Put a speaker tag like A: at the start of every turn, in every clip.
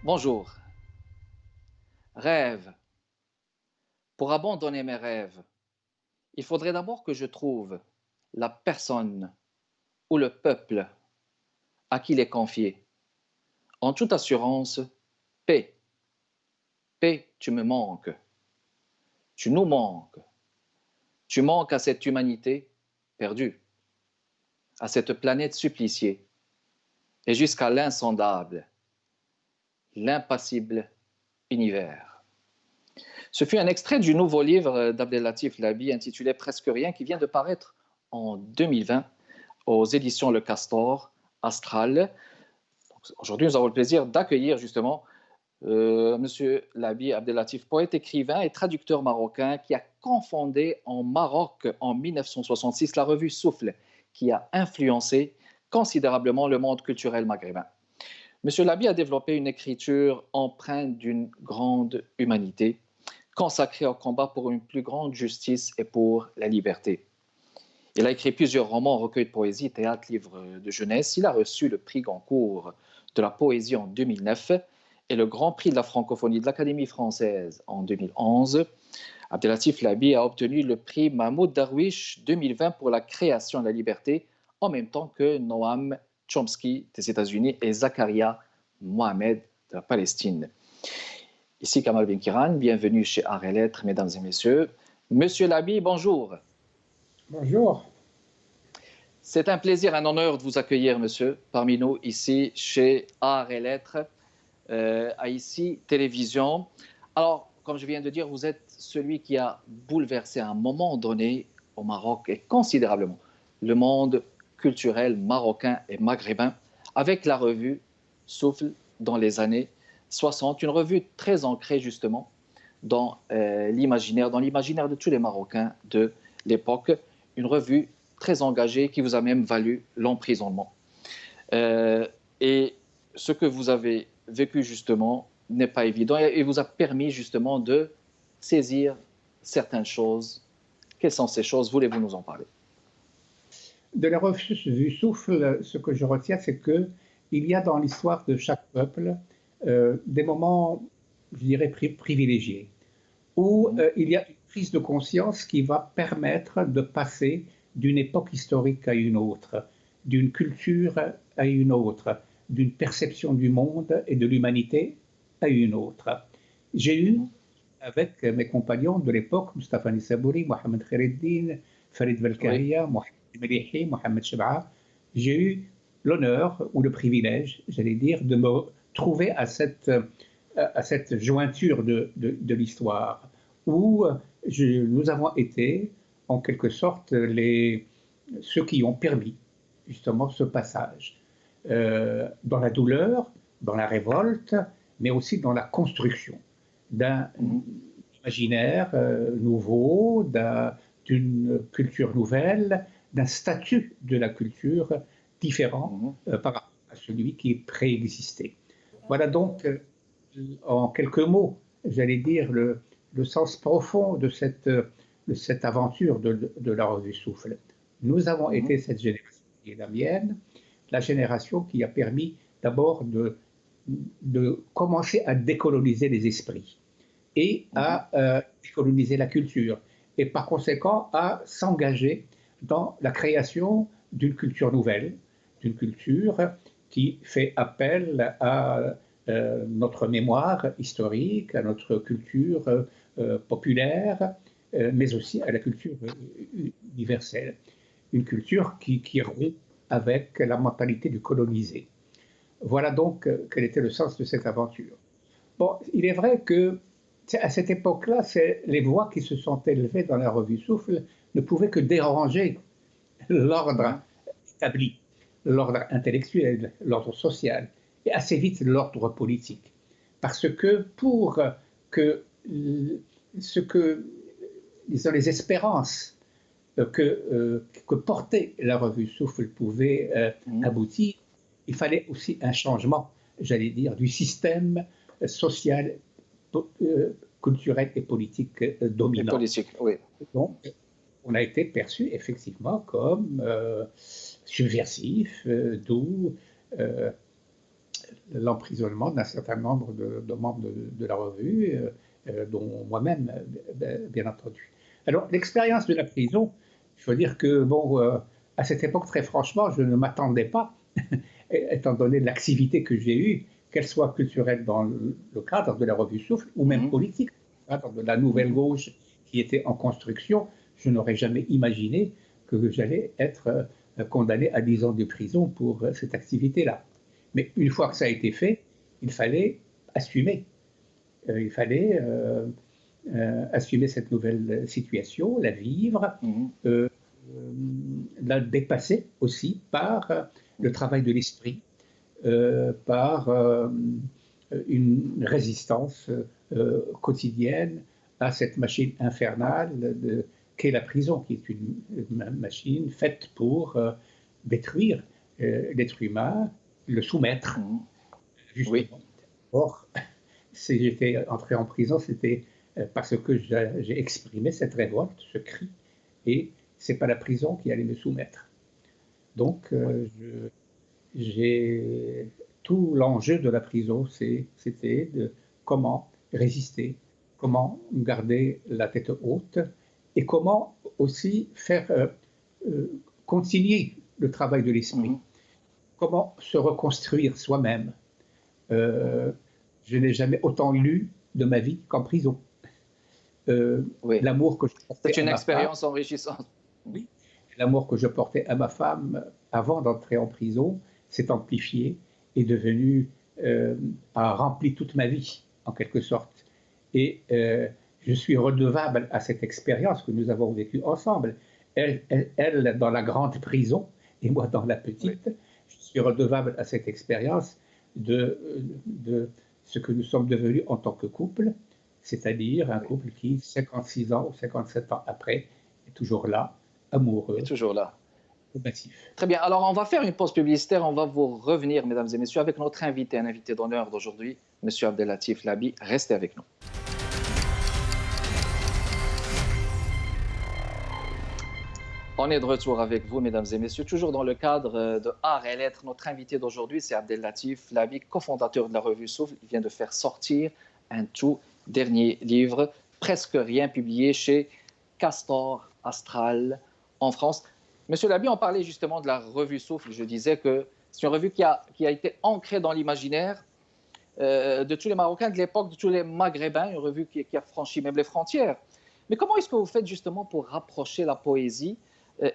A: Bonjour. Rêve. Pour abandonner mes rêves, il faudrait d'abord que je trouve la personne ou le peuple à qui les confier. En toute assurance, paix. Paix, tu me manques. Tu nous manques. Tu manques à cette humanité perdue, à cette planète suppliciée, et jusqu'à l'insondable, l'impassible univers. Ce fut un extrait du nouveau livre d'Abdellatif Labi intitulé Presque rien qui vient de paraître en 2020 aux éditions Le Castor, Astral. Aujourd'hui, nous avons le plaisir d'accueillir justement Monsieur Labi Abdellatif, poète, écrivain et traducteur marocain qui a cofondé en Maroc en 1966 la revue Souffle, qui a influencé considérablement le monde culturel maghrébin. Monsieur Labi a développé une écriture empreinte d'une grande humanité, consacrée au combat pour une plus grande justice et pour la liberté. Il a écrit plusieurs romans, recueils de poésie, théâtre, livres de jeunesse. Il a reçu le prix Goncourt de la poésie en 2009 et le Grand Prix de la francophonie de l'Académie française en 2011. Abdellatif Labi a obtenu le prix Mahmoud Darwish 2020 pour la création et la liberté, en même temps que Noam Chomsky des États-Unis et Zakaria Mohamed de la Palestine. Ici Kamal Benkiran, bienvenue chez Arts et Lettres, mesdames et messieurs. Monsieur Labi, bonjour.
B: Bonjour.
A: C'est un plaisir, un honneur de vous accueillir, monsieur, parmi nous, ici, chez Arts et Lettres, à ici Télévision. Alors, comme je viens de dire, vous êtes celui qui a bouleversé à un moment donné au Maroc et considérablement le monde culturel marocain et maghrébin avec la revue Souffle dans les années 60, une revue très ancrée justement dans l'imaginaire de tous les Marocains de l'époque, une revue très engagée qui vous a même valu l'emprisonnement. Et ce que vous avez vécu justement n'est pas évident et vous a permis justement de saisir certaines choses. Quelles sont ces choses? Voulez-vous nous en parler?
B: De la revue du Souffle, ce que je retiens, c'est qu'il y a dans l'histoire de chaque peuple des moments, je dirais, privilégiés, où il y a une prise de conscience qui va permettre de passer d'une époque historique à une autre, d'une culture à une autre, d'une perception du monde et de l'humanité à une autre. J'ai eu, avec mes compagnons de l'époque, Mustafa Nissabouri, Mohamed Khaireddine, Farid Belkahia,
A: Oui.
B: Mohamed Cheb'a, j'ai eu l'honneur ou le privilège, j'allais dire, de me trouver à cette jointure de l'histoire où nous avons été, en quelque sorte, ceux qui ont permis justement ce passage dans la douleur, dans la révolte, mais aussi dans la construction d'un imaginaire nouveau, d'une culture nouvelle, d'un statut de la culture différent par rapport à celui qui préexistait. Voilà donc, en quelques mots, j'allais dire, le sens profond de cette aventure de la revue Souffle. Nous avons été cette génération qui est la mienne, la génération qui a permis d'abord de commencer à décoloniser les esprits et à décoloniser la culture, et par conséquent à s'engager dans la création d'une culture nouvelle, d'une culture qui fait appel à notre mémoire historique, à notre culture populaire, mais aussi à la culture universelle. Une culture qui rompt avec la mentalité du colonisé. Voilà donc quel était le sens de cette aventure. Bon, il est vrai que à cette époque-là, les voix qui se sont élevées dans la revue Souffle ne pouvaient que déranger l'ordre établi, l'ordre intellectuel, l'ordre social, et assez vite l'ordre politique. Parce que pour que disons, les espérances que portait la revue Souffle pouvaient aboutir, il fallait aussi un changement, j'allais dire, du système social, culturel et politique dominant.
A: Et politique, oui.
B: Donc, on a été perçu effectivement comme subversif, d'où l'emprisonnement d'un certain nombre de membres de la revue, dont moi-même, bien entendu. Alors, l'expérience de la prison, il faut dire que, bon, à cette époque, très franchement, je ne m'attendais pas, étant donné l'activité que j'ai eue, qu'elle soit culturelle dans le cadre de la revue Souffle, ou même politique, dans le cadre de la nouvelle gauche qui était en construction, je n'aurais jamais imaginé que j'allais être condamné à 10 ans de prison pour cette activité-là. Mais une fois que ça a été fait, il fallait assumer. Il fallait assumer cette nouvelle situation, la vivre, la dépasser aussi par le travail de l'esprit, par une résistance quotidienne à cette machine infernale qu'est la prison, qui est une machine faite pour détruire l'être humain, le soumettre, justement. Oui. Or, si j'étais entré en prison, c'était parce que j'ai exprimé cette révolte, ce cri, et c'est pas la prison qui allait me soumettre. Donc, tout l'enjeu de la prison, c'était de comment résister, comment garder la tête haute, et comment aussi faire continuer le travail de l'esprit, comment se reconstruire soi-même. Je n'ai jamais autant lu de ma vie qu'en prison.
A: Oui.
B: L'amour que je portais
A: C'est une expérience enrichissante.
B: Oui, l'amour que je portais à ma femme avant d'entrer en prison s'est amplifié, est devenu, a rempli toute ma vie, en quelque sorte. Et je suis redevable à cette expérience que nous avons vécue ensemble. Elle dans la grande prison et moi dans la petite. Oui. Je suis redevable à cette expérience de ce que nous sommes devenus en tant que couple, c'est-à-dire un couple qui, 56 ans ou 57 ans après, est toujours là, amoureux.
A: Est toujours là.
B: Combatif.
A: Très bien. Alors, on va faire une pause publicitaire. On va vous revenir, mesdames et messieurs, avec notre invité, un invité d'honneur d'aujourd'hui, M. Abdellatif Labi. Restez avec nous. On est de retour avec vous, mesdames et messieurs, toujours dans le cadre de Art et Lettres. Notre invité d'aujourd'hui, c'est Abdellatif Labi, cofondateur de la revue Souffle. Il vient de faire sortir un tout dernier livre, presque rien, publié chez Castor Astral en France. Monsieur Labi, on parlait justement de la revue Souffle. Je disais que c'est une revue qui a été ancrée dans l'imaginaire de tous les Marocains de l'époque, de tous les Maghrébins, une revue qui a franchi même les frontières. Mais comment est-ce que vous faites justement pour rapprocher la poésie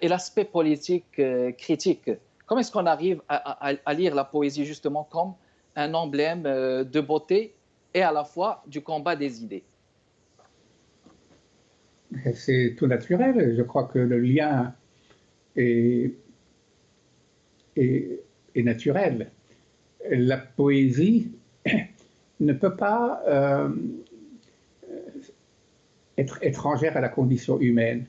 A: et l'aspect politique critique? Comment est-ce qu'on arrive à lire la poésie justement comme un emblème de beauté et à la fois du combat des idées?
B: C'est tout naturel. Je crois que le lien est naturel. La poésie ne peut pas être étrangère à la condition humaine.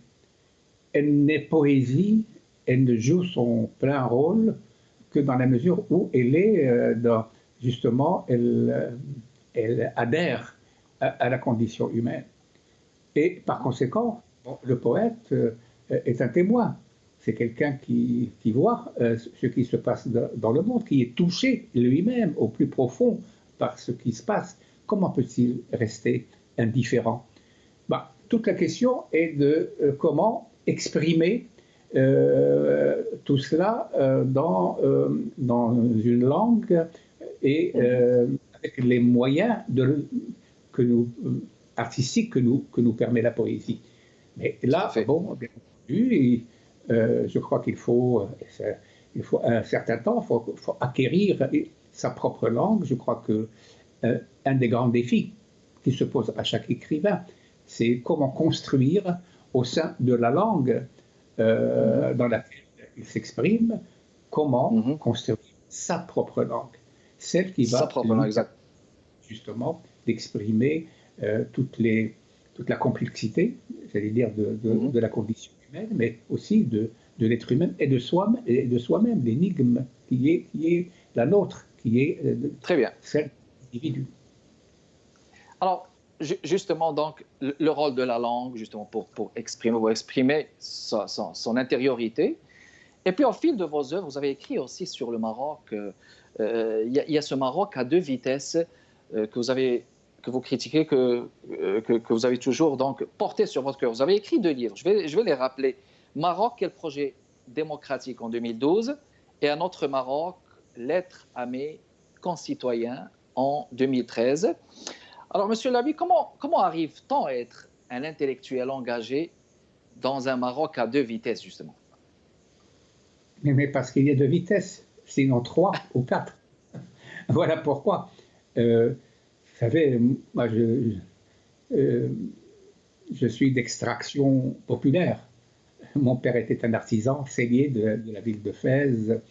B: Elle n'est poésie, elle ne joue son plein rôle que dans la mesure où elle est, justement, elle adhère à la condition humaine. Et par conséquent, le poète est un témoin. C'est quelqu'un qui voit ce qui se passe dans le monde, qui est touché lui-même au plus profond par ce qui se passe. Comment peut-il rester indifférent? Toute la question est de comment exprimer tout cela dans une langue et avec les moyens artistiques que nous permet la poésie. Mais là, bon, bien entendu, je crois qu'il faut un certain temps, il faut acquérir sa propre langue. Je crois que un des grands défis qui se pose à chaque écrivain, c'est comment construire au sein de la langue dans laquelle il s'exprime, comment construire sa propre langue, celle qui va justement d'exprimer toute la complexité, j'allais dire, de la condition humaine, mais aussi de l'être humain et de soi-même, l'énigme qui est la nôtre, qui est
A: Très bien.
B: Celle de l'individu.
A: Alors, justement, donc, le rôle de la langue, justement, pour exprimer son intériorité. Et puis, au fil de vos œuvres, vous avez écrit aussi sur le Maroc il y a ce Maroc à deux vitesses que vous critiquez, que vous avez toujours donc porté sur votre cœur. Vous avez écrit 2 livres, je vais les rappeler. Maroc, quel projet démocratique en 2012, et un autre Maroc, lettre à mes concitoyens en 2013. Alors, Monsieur Labi, comment arrive-t-on à être un intellectuel engagé dans un Maroc à deux vitesses, justement?
B: Mais parce qu'il y a deux vitesses, sinon 3 ou 4. Voilà pourquoi. Vous savez, moi, je suis d'extraction populaire. Mon père était un artisan sellier de la ville de Fès.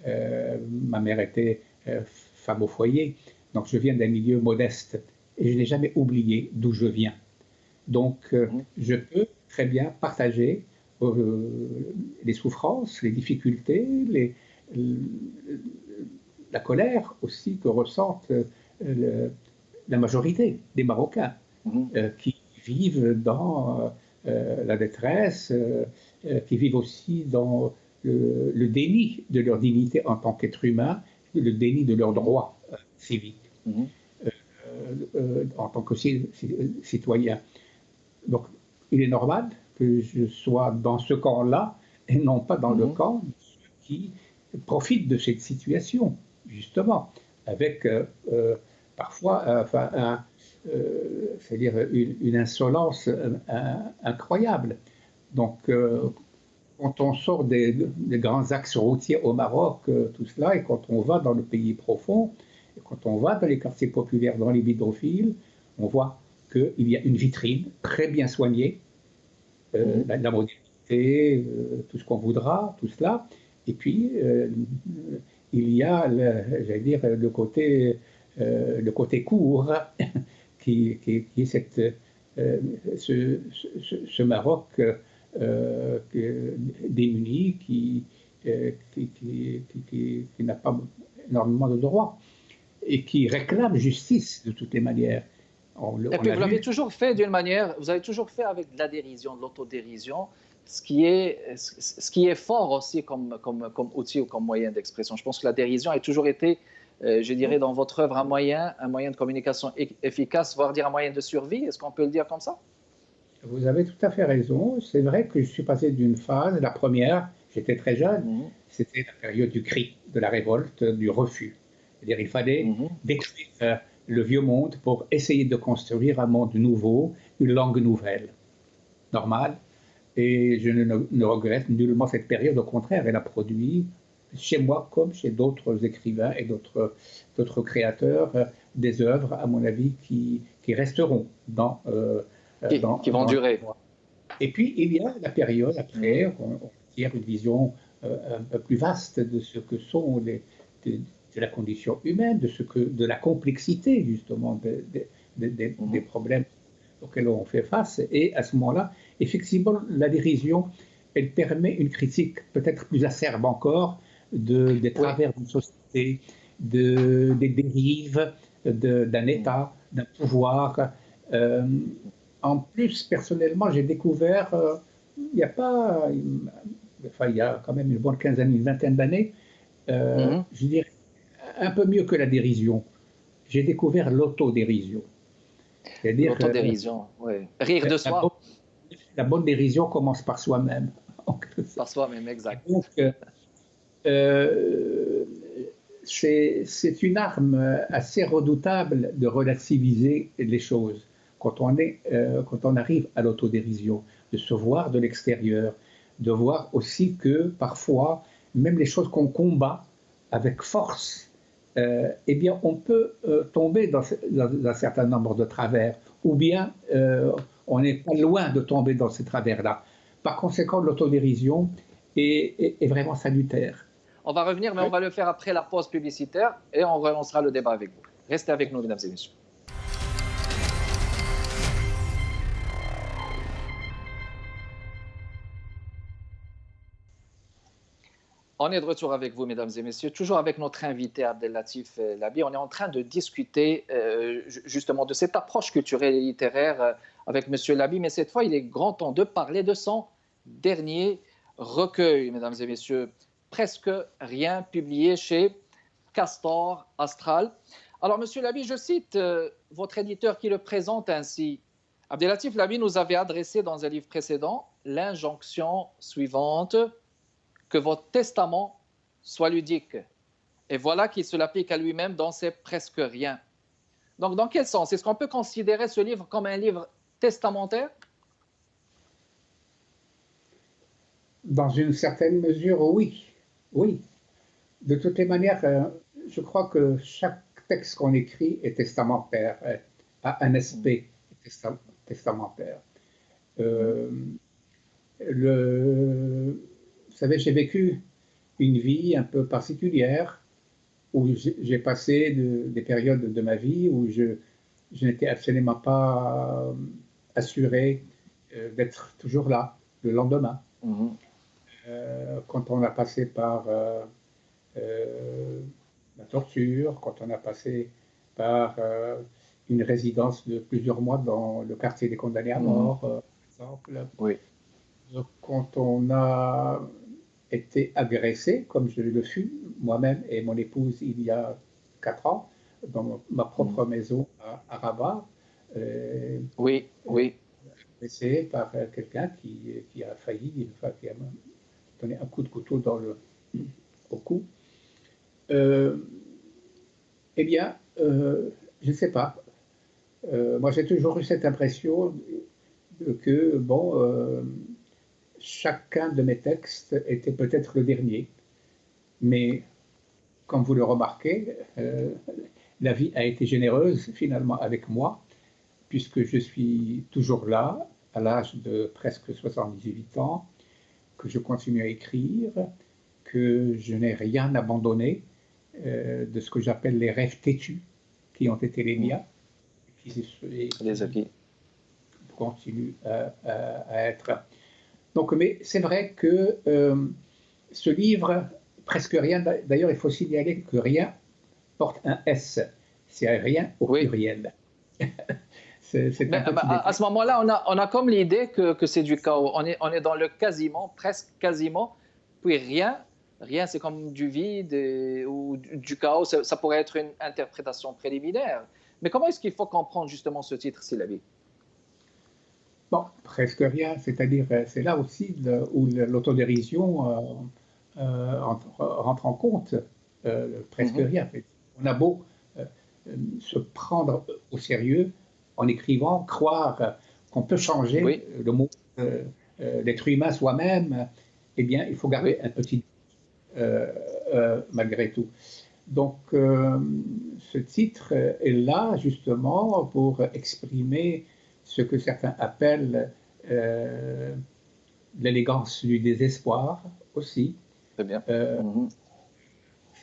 B: Ma mère était femme au foyer. Donc, je viens d'un milieu modeste et je n'ai jamais oublié d'où je viens. Donc, je peux très bien partager les souffrances, les difficultés, la colère aussi que ressentent la majorité des Marocains qui vivent dans la détresse, qui vivent aussi dans le déni de leur dignité en tant qu'être humain, le déni de leurs droits civiques en tant que citoyens. Donc, il est normal que je sois dans ce camp-là et non pas dans le camp de ceux qui profitent de cette situation, justement, avec parfois c'est-à-dire une insolence incroyable. Donc, quand on sort des grands axes routiers au Maroc, tout cela, et quand on va dans le pays profond, et quand on va dans les quartiers populaires, dans les bidonvilles, on voit qu'il y a une vitrine très bien soignée, la modernité, tout ce qu'on voudra, tout cela. Et puis, il y a, j'allais dire, le côté court, qui est ce Maroc démuni qui n'a pas énormément de droits et qui réclame justice de toutes les manières.
A: Et puis vous l'avez toujours fait d'une manière, vous avez toujours fait avec de la dérision, de l'autodérision, ce qui est fort aussi comme outil ou comme moyen d'expression. Je pense que la dérision a toujours été, je dirais, dans votre œuvre, un moyen de communication efficace, voire dire un moyen de survie. Est-ce qu'on peut le dire comme ça?
B: Vous avez tout à fait raison. C'est vrai que je suis passé d'une phase, la première, j'étais très jeune, c'était la période du cri, de la révolte, du refus. C'est-à-dire il fallait détruire le vieux monde pour essayer de construire un monde nouveau, une langue nouvelle, normale. Et je ne regrette nullement cette période, au contraire, elle a produit, chez moi comme chez d'autres écrivains et d'autres créateurs, des œuvres, à mon avis, qui resteront
A: qui vont durer.
B: Et puis, il y a la période après, on tire une vision un peu plus vaste de ce que sont de la condition humaine, de la complexité, justement, des problèmes auxquels on fait face. Et à ce moment-là, effectivement, la dérision, elle permet une critique peut-être plus acerbe encore des travers d'une société, des dérives d'un État, d'un pouvoir. En plus, personnellement, j'ai découvert, il y a quand même une bonne quinzaine, une vingtaine d'années, je dirais un peu mieux que la dérision. J'ai découvert l'autodérision.
A: L'autodérision, oui. Rire de soi.
B: La bonne dérision commence par soi-même.
A: Par soi-même, exact.
B: Donc, c'est une arme assez redoutable de relativiser les choses. Quand on arrive à l'autodérision, de se voir de l'extérieur, de voir aussi que parfois, même les choses qu'on combat avec force, eh bien, on peut tomber dans un certain nombre de travers, ou bien on n'est pas loin de tomber dans ces travers-là. Par conséquent, l'autodérision est vraiment salutaire.
A: On va revenir, mais on va le faire après la pause publicitaire et on relancera le débat avec vous. Restez avec nous, mesdames et messieurs. On est de retour avec vous, mesdames et messieurs, toujours avec notre invité Abdellatif Labi. On est en train de discuter justement de cette approche culturelle et littéraire avec Monsieur Labi, mais cette fois, il est grand temps de parler de son dernier recueil, mesdames et messieurs. Presque rien publié chez Castor Astral. Alors, Monsieur Labi, je cite votre éditeur qui le présente ainsi. Abdelatif Labi nous avait adressé dans un livre précédent l'injonction suivante, que votre testament soit ludique. Et voilà qu'il se l'applique à lui-même dans ses presque rien. Donc, dans quel sens? Est-ce qu'on peut considérer ce livre comme un livre testamentaire?
B: Dans une certaine mesure, oui. Oui. De toutes les manières, je crois que chaque texte qu'on écrit est testamentaire, a un aspect testamentaire. Vous savez, j'ai vécu une vie un peu particulière où j'ai passé des périodes de ma vie où je n'étais absolument pas assuré d'être toujours là le lendemain. Quand on a passé par la torture, quand on a passé par une résidence de plusieurs mois dans le quartier des condamnés à mort, par exemple.
A: Oui.
B: Quand on a été agressé, comme je le fus moi-même et mon épouse il y a 4 ans, dans ma propre maison à Rabat.
A: Oui, oui.
B: Agressé par quelqu'un qui a failli, enfin, qui a donné un coup de couteau au cou. Eh bien, je ne sais pas. Moi, j'ai toujours eu cette impression que, bon, chacun de mes textes était peut-être le dernier. Mais, comme vous le remarquez, la vie a été généreuse finalement avec moi, puisque je suis toujours là, à l'âge de presque 78 ans, que je continue à écrire, que je n'ai rien abandonné de ce que j'appelle les rêves têtus qui ont été les miens, qui continuent à être. Donc, mais c'est vrai que ce livre, presque rien, d'ailleurs il faut signaler que rien porte un S, c'est rien au pluriel.
A: À ce moment-là, on a comme l'idée que c'est du chaos. On est dans le quasiment, presque quasiment, puis rien. Rien, c'est comme du vide ou du chaos. Ça pourrait être une interprétation préliminaire. Mais comment est-ce qu'il faut comprendre justement ce titre, Silabi?
B: Bon, presque rien, c'est-à-dire c'est là aussi où l'autodérision rentre en compte. Presque rien. On a beau se prendre au sérieux en écrivant, croire qu'on peut changer le mot d'être humain soi-même, eh bien, il faut garder un petit malgré tout. Donc, ce titre est là justement pour exprimer ce que certains appellent l'élégance du désespoir aussi.
A: Très bien.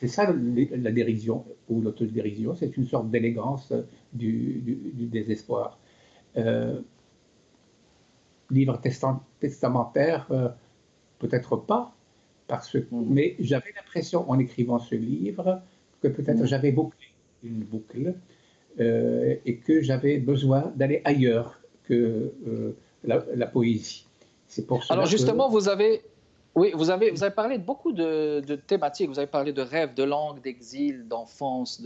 B: C'est ça la dérision ou l'autodérision, c'est une sorte d'élégance du désespoir. Livre testamentaire, peut-être pas, mais j'avais l'impression en écrivant ce livre que peut-être j'avais bouclé une boucle et que j'avais besoin d'aller ailleurs que la poésie. C'est pour cela.
A: Alors justement, vous avez parlé de beaucoup de thématiques. Vous avez parlé de rêves, de langue, d'exil, d'enfance,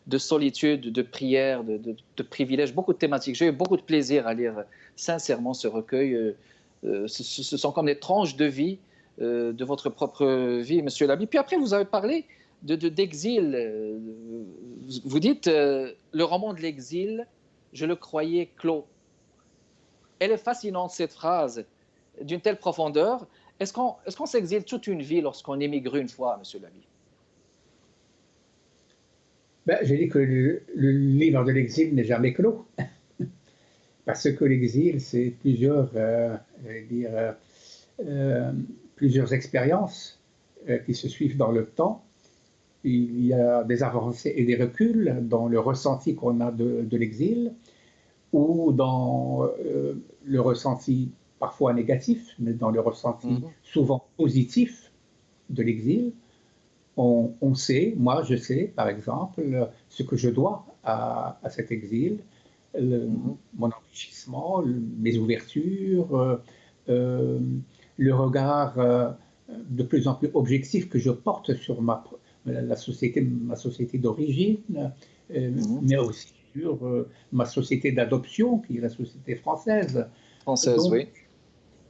A: de solitude, de prière, de privilèges, beaucoup de thématiques. J'ai eu beaucoup de plaisir à lire sincèrement ce recueil. Ce sont comme des tranches de vie, de votre propre vie, Monsieur Labi. Puis après, vous avez parlé d'exil. Vous dites, le roman de l'exil, je le croyais clos. Elle est fascinante, cette phrase, d'une telle profondeur. Est-ce qu'on s'exile toute une vie lorsqu'on émigre une fois, Monsieur Labi?
B: J'ai dit que le livre de l'exil n'est jamais clos. Parce que l'exil, c'est plusieurs expériences qui se suivent dans le temps. Il y a des avancées et des reculs dans le ressenti qu'on a de l'exil ou dans le ressenti parfois négatif, mais dans le ressenti souvent positif de l'exil. On sait, moi je sais par exemple, ce que je dois à cet exil, mon enrichissement, mes ouvertures, le regard de plus en plus objectif que je porte sur ma société d'origine, mais aussi sur ma société d'adoption, qui est la société française.
A: Française,
B: Donc,
A: oui.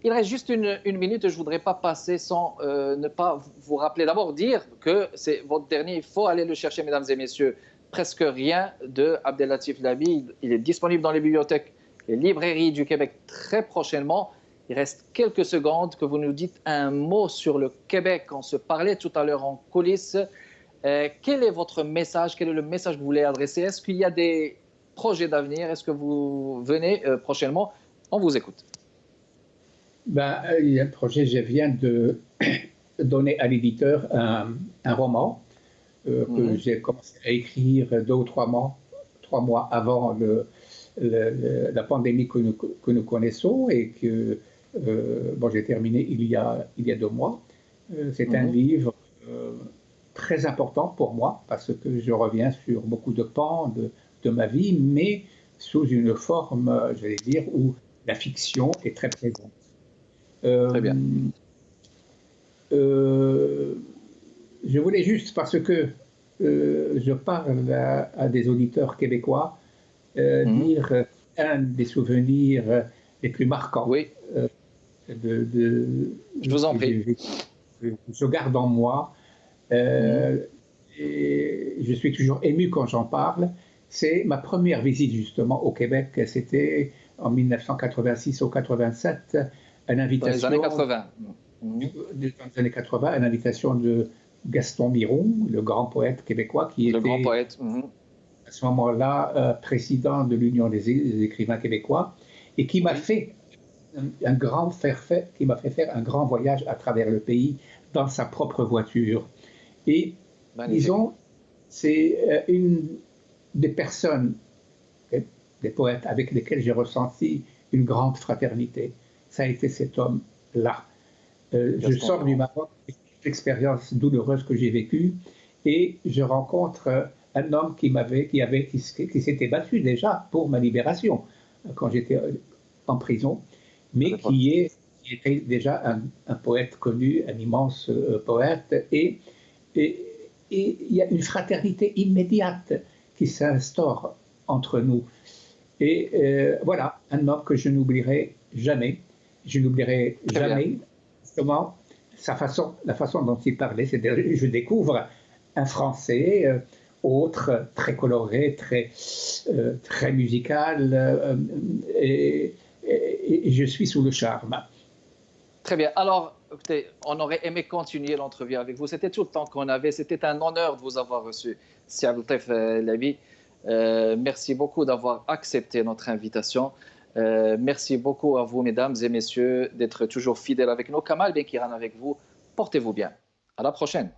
A: Il reste juste une minute. Je ne voudrais pas passer sans ne pas vous rappeler. D'abord, dire que c'est votre dernier. Il faut aller le chercher, mesdames et messieurs. Presque rien de Abdellatif Labi. Il est disponible dans les bibliothèques, les librairies du Québec très prochainement. Il reste quelques secondes que vous nous dites un mot sur le Québec. On se parlait tout à l'heure en coulisses. Quel est votre message? Quel est le message que vous voulez adresser? Est-ce qu'il y a des projets d'avenir? Est-ce que vous venez prochainement? On vous écoute.
B: Il y a un projet, je viens de donner à l'éditeur un roman que j'ai commencé à écrire 2 ou 3 mois avant la pandémie que nous connaissons et que j'ai terminé il y a 2 mois. C'est un livre très important pour moi parce que je reviens sur beaucoup de pans de ma vie, mais sous une forme, j'allais dire, où la fiction est très présente.
A: Très bien.
B: Je voulais juste, parce que je parle à des auditeurs québécois, dire un des souvenirs les plus marquants.
A: Oui. Je vous en prie.
B: Je garde en moi. Et je suis toujours ému quand j'en parle. C'est ma première visite justement au Québec. C'était en 1986 ou 87. Une invitation,
A: dans les années 80.
B: Dans les années 80, une invitation de Gaston Miron, le grand poète québécois, qui était
A: grand poète.
B: À ce moment-là président de l'Union des écrivains québécois, et qui m'a fait qui m'a fait faire un grand voyage à travers le pays dans sa propre voiture. Et disons, c'est une des personnes, des poètes avec lesquels j'ai ressenti une grande fraternité. Ça a été cet homme-là. Je sors du Maroc, l'expérience douloureuse que j'ai vécue, et je rencontre un homme qui s'était battu déjà pour ma libération quand j'étais en prison, mais qui était déjà un poète connu, un immense poète, et il y a une fraternité immédiate qui s'instaure entre nous. Et voilà, un homme que je n'oublierai jamais. Je n'oublierai jamais justement la façon dont il parlait. C'est-à-dire, je découvre un Français autre, très coloré, très musical, et je suis sous le charme.
A: Très bien. Alors, écoutez, on aurait aimé continuer l'entrevue avec vous. C'était tout le temps qu'on avait. C'était un honneur de vous avoir reçu, Si Abdellatif Labi. Merci beaucoup d'avoir accepté notre invitation. Merci beaucoup à vous, mesdames et messieurs, d'être toujours fidèles avec nous. Kamal Benkiran avec vous. Portez-vous bien. À la prochaine.